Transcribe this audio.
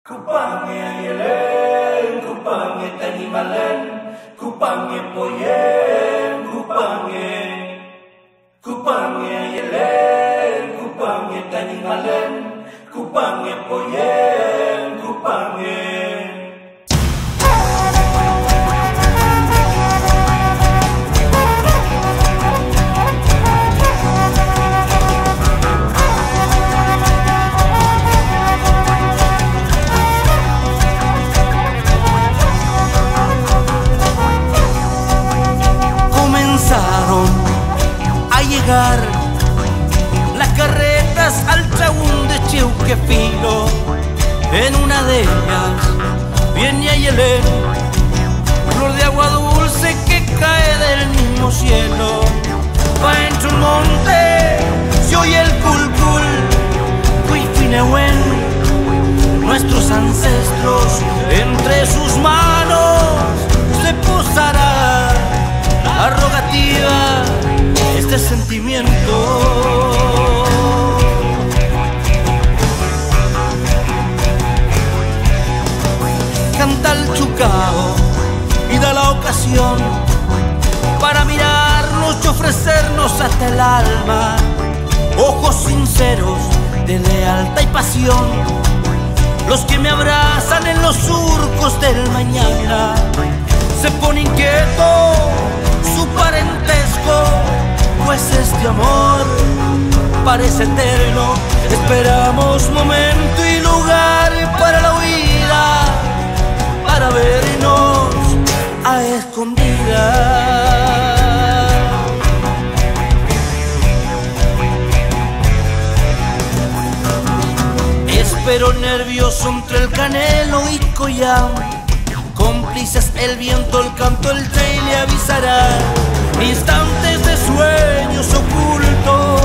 Kupange yelen, kupange tanimalen, kupange poyen, kupange yelen, kupange tanimalen, kupange poyen, kupange. A llegar las carretas al Chaún de Cheuquepilo. En una de ellas viene Ayelén, flor de agua dulce que cae del mismo cielo. Va entre un monte, se oye el culcul, Cuifinehuen, nuestros ancestros, entre sus manos se posará la rogativa, este sentimiento. Canta el chucao y da la ocasión para mirarnos y ofrecernos hasta el alma, ojos sinceros de lealtad y pasión, los que me abrazan en los surcos del mañana. Se pone inquieto su parentesco, pues este amor parece eterno. Esperamos momento y lugar para la huida, para vernos a escondidas. Espero nervioso entre el canelo y Coyam, cómplices el viento, el canto, el tren le avisará. Instantes de sueños ocultos